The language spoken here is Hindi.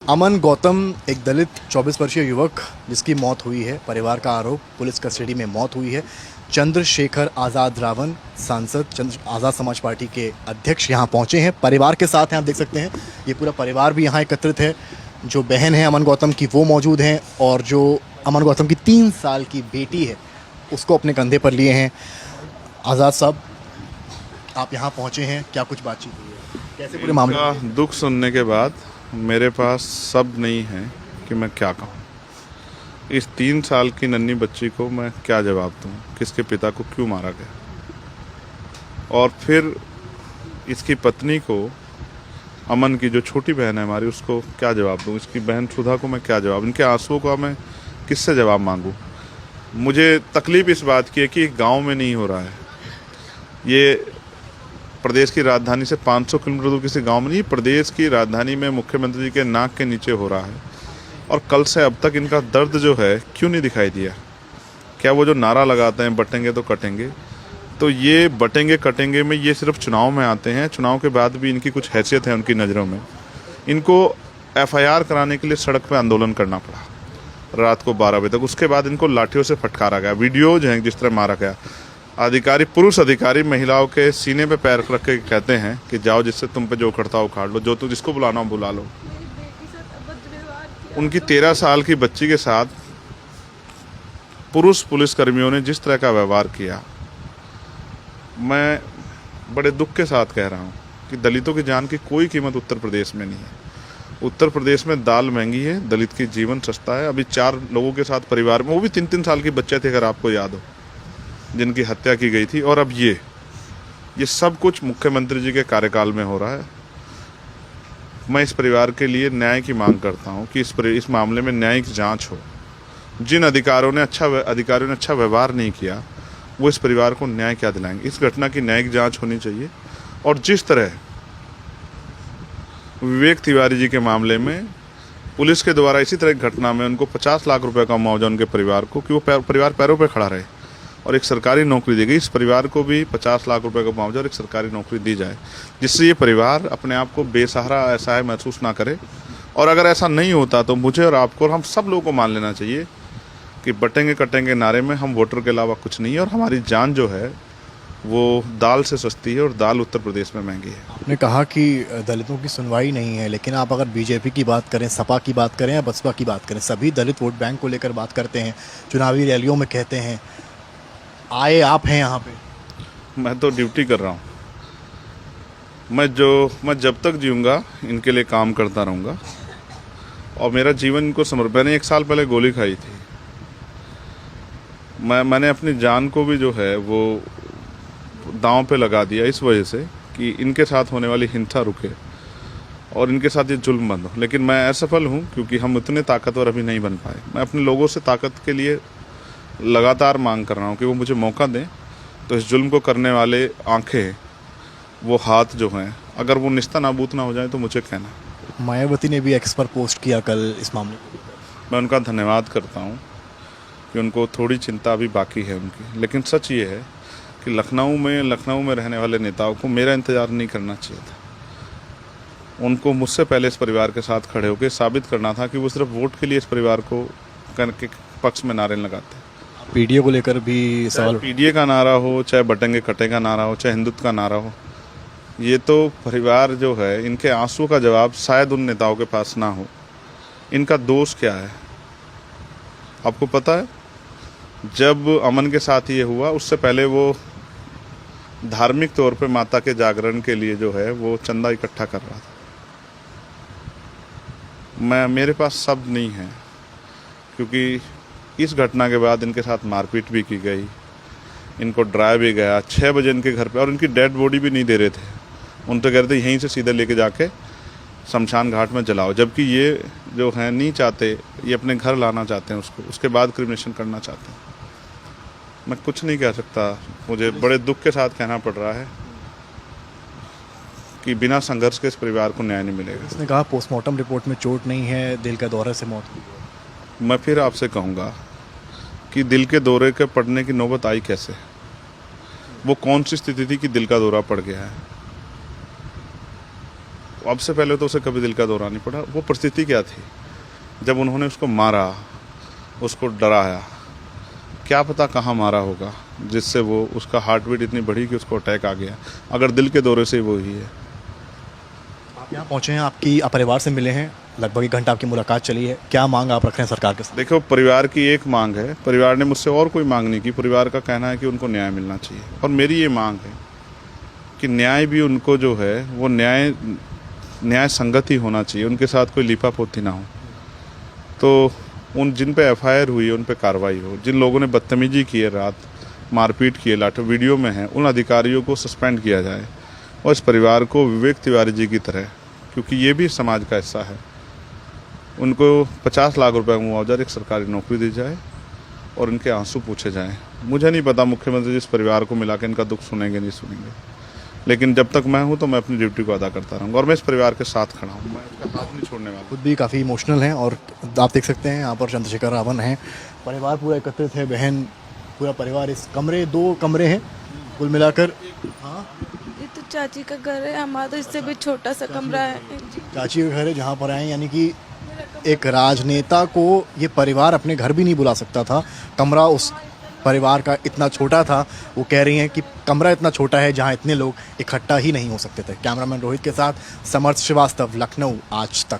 अमन गौतम एक दलित 24 वर्षीय युवक जिसकी मौत हुई है। परिवार का आरोप, पुलिस कस्टडी में मौत हुई है। चंद्रशेखर आज़ाद रावण सांसद आज़ाद समाज पार्टी के अध्यक्ष यहाँ पहुँचे हैं, परिवार के साथ हैं। आप देख सकते हैं ये पूरा परिवार भी यहाँ एकत्रित है। जो बहन है अमन गौतम की वो मौजूद हैं और जो अमन गौतम की 3 साल की बेटी है उसको अपने कंधे पर लिए हैं। आज़ाद साहब, आप यहाँ पहुँचे हैं, क्या कुछ बातचीत हुई है, कैसे पूरे मामले का दुख सुनने के बाद मेरे पास शब्द नहीं है कि मैं क्या कहूँ। इस 3 साल की नन्ही बच्ची को मैं क्या जवाब दूँ, किसके पिता को क्यों मारा गया, और फिर इसकी पत्नी को, अमन की जो छोटी बहन है हमारी, उसको क्या जवाब दूँ, इसकी बहन सुधा को मैं क्या जवाब, इनके आंसुओं का मैं किससे जवाब मांगूँ। मुझे तकलीफ़ इस बात की है कि गांव में नहीं हो रहा है, ये प्रदेश की राजधानी से 500 किलोमीटर दूर किसी गांव में नहीं, प्रदेश की राजधानी में मुख्यमंत्री जी के नाक के नीचे हो रहा है। और कल से अब तक इनका दर्द जो है क्यों नहीं दिखाई दिया। क्या वो जो नारा लगाते हैं बटेंगे तो कटेंगे, तो ये बटेंगे कटेंगे में ये सिर्फ चुनाव में आते हैं। चुनाव के बाद भी इनकी कुछ हैसियत है उनकी नज़रों में। इनको FIR कराने के लिए सड़क पर आंदोलन करना पड़ा रात को 12 बजे तक। उसके बाद इनको लाठियों से फटकारा गया, वीडियोज हैं जिस तरह मारा गया। अधिकारी, पुरुष अधिकारी महिलाओं के सीने पे पैर रख के कहते हैं कि जाओ, जिससे तुम पे जो उखड़ता हो उखाड़ लो, जो तुम जिसको बुलाना हो बुला लो। उनकी 13 साल की बच्ची के साथ पुरुष पुलिसकर्मियों ने जिस तरह का व्यवहार किया, मैं बड़े दुख के साथ कह रहा हूँ कि दलितों की जान की कोई कीमत उत्तर प्रदेश में नहीं है। उत्तर प्रदेश में दाल महंगी है, दलित की जीवन सस्ता है। अभी 4 लोगों के साथ परिवार में, वो भी 3-3 साल के बच्चे थे अगर आपको याद हो, जिनकी हत्या की गई थी। और अब ये सब कुछ मुख्यमंत्री जी के कार्यकाल में हो रहा है। मैं इस परिवार के लिए न्याय की मांग करता हूं कि इस मामले में न्यायिक जांच हो। जिन अधिकारियों ने अच्छा व्यवहार नहीं किया, वो इस परिवार को न्याय क्या दिलाएंगे। इस घटना की न्यायिक जांच होनी चाहिए। और जिस तरह विवेक तिवारी जी के मामले में पुलिस के द्वारा इसी तरह की घटना में उनको 50 लाख रुपए का मुआवजा उनके परिवार को, कि वो परिवार पैरों पर खड़ा रहे और एक सरकारी नौकरी दी गई, इस परिवार को भी 50 लाख रुपए का मुआवजा और एक सरकारी नौकरी दी जाए, जिससे ये परिवार अपने आप को बेसहारा असहाय महसूस ना करे। और अगर ऐसा नहीं होता तो मुझे और आपको और हम सब लोगों को मान लेना चाहिए कि बटेंगे कटेंगे नारे में हम वोटर के अलावा कुछ नहीं है, और हमारी जान जो है वो दाल से सस्ती है, और दाल उत्तर प्रदेश में महंगी है। आपने कहा कि दलितों की सुनवाई नहीं है, लेकिन आप अगर बीजेपी की बात करें, सपा की बात करें या बसपा की बात करें, सभी दलित वोट बैंक को लेकर बात करते हैं, चुनावी रैलियों में कहते हैं। आए आप हैं यहाँ पे। मैं तो ड्यूटी कर रहा हूँ। मैं जब तक जीऊँगा इनके लिए काम करता रहूँगा, और मेरा जीवन इनको समर्पित। मैंने 1 साल पहले गोली खाई थी। मैंने अपनी जान को भी जो है वो दांव पे लगा दिया इस वजह से कि इनके साथ होने वाली हिंसा रुके और इनके साथ ये जुल्म बंद हो। लेकिन मैं असफल हूँ क्योंकि हम उतने ताकतवर अभी नहीं बन पाए। मैं अपने लोगों से ताकत के लिए लगातार मांग कर रहा हूँ कि वो मुझे मौका दें, तो इस जुल्म को करने वाले आंखें, वो हाथ जो हैं, अगर वो निस्ता नाबूद ना हो जाए तो मुझे कहना। मायावती ने भी एक्स पर पोस्ट किया कल इस मामले को। मैं उनका धन्यवाद करता हूँ कि उनको थोड़ी चिंता अभी बाकी है उनकी। लेकिन सच ये है कि लखनऊ में रहने वाले नेताओं को मेरा इंतज़ार नहीं करना चाहिए था। उनको मुझसे पहले इस परिवार के साथ खड़े होकर साबित करना था कि वो सिर्फ वोट के लिए इस परिवार को के पक्ष में नारे लगाते हैं। पीडीए को लेकर भी सवाल, पीडीए का नारा हो, चाहे बटेंगे कटेंगे का नारा हो, चाहे हिंदुत्व का नारा हो, ये तो परिवार जो है, इनके आंसू का जवाब शायद उन नेताओं के पास ना हो। इनका दोष क्या है आपको पता है? जब अमन के साथ ये हुआ, उससे पहले वो धार्मिक तौर पे माता के जागरण के लिए जो है वो चंदा इकट्ठा कर रहा था। मेरे पास शब्द नहीं है, क्योंकि इस घटना के बाद इनके साथ मारपीट भी की गई, इनको डराया भी गया। 6 बजे इनके घर पे, और इनकी डेड बॉडी भी नहीं दे रहे थे। उन तो कह रहे थे यहीं से सीधे लेके जाके शमशान घाट में जलाओ, जबकि ये जो हैं नहीं चाहते, ये अपने घर लाना चाहते हैं उसको, उसके बाद क्रिमिनेशन करना चाहते हैं। मैं कुछ नहीं कह सकता, मुझे बड़े दुख के साथ कहना पड़ रहा है कि बिना संघर्ष के इस परिवार को न्याय नहीं मिलेगा। उसने कहा पोस्टमार्टम रिपोर्ट में चोट नहीं है, दिल का दौरे से मौत हुई। मैं फिर आपसे कहूँगा कि दिल के दौरे के पड़ने की नौबत आई कैसे? वो कौन सी स्थिति थी कि दिल का दौरा पड़ गया है? अब से पहले तो उसे कभी दिल का दौरा नहीं पड़ा। वो परिस्थिति क्या थी जब उन्होंने उसको मारा, उसको डराया, क्या पता कहाँ मारा होगा जिससे वो उसका हार्ट बीट इतनी बढ़ी कि उसको अटैक आ गया। अगर दिल के दौरे से वो ही है। आप यहाँ पहुँचे हैं, आपकी परिवार से मिले हैं, लगभग 1 घंटा आपकी मुलाकात चली है, क्या मांग आप रख रहे हैं सरकार के साथ? देखो, परिवार की एक मांग है, परिवार ने मुझसे और कोई मांग नहीं की। परिवार का कहना है कि उनको न्याय मिलना चाहिए और मेरी ये मांग है कि न्याय भी उनको जो है वो न्याय संगत ही होना चाहिए, उनके साथ कोई लीपापोती ना हो। तो उन जिन पे एफआईआर हुई है उन पे कार्रवाई हो। जिन लोगों ने बदतमीजी की है, रात मारपीट की है, लाठो वीडियो में है, उन अधिकारियों को सस्पेंड किया जाए और इस परिवार को विवेक तिवारी जी की तरह, क्योंकि ये भी समाज का हिस्सा है, उनको 50 लाख रुपए का मुआवजा, एक सरकारी नौकरी दी जाए और इनके आंसू पूछे जाएं। मुझे नहीं पता मुख्यमंत्री जी इस परिवार को मिला के इनका दुख सुनेंगे नहीं सुनेंगे, लेकिन जब तक मैं हूं तो मैं अपनी ड्यूटी को अदा करता रहूँगा और मैं इस परिवार के साथ खड़ा हूँ। मैं इसका हाथ नहीं छोड़ने वाला। खुद भी काफ़ी इमोशनल हैं और आप देख सकते हैं यहाँ पर चंद्रशेखर रावण हैं, परिवार पूरा एकत्रित है, बहन, पूरा परिवार। इस कमरे 2 कमरे हैं कुल मिलाकर। हाँ, ये तो चाची का घर है, हमारा तो इससे भी छोटा सा कमरा है। चाची का घर है जहाँ पर आए, यानी कि एक राजनेता को ये परिवार अपने घर भी नहीं बुला सकता था। कमरा उस परिवार का इतना छोटा था, वो कह रही हैं कि कमरा इतना छोटा है जहाँ इतने लोग इकट्ठा ही नहीं हो सकते थे। कैमरामैन रोहित के साथ समर्थ श्रीवास्तव, लखनऊ, आज तक।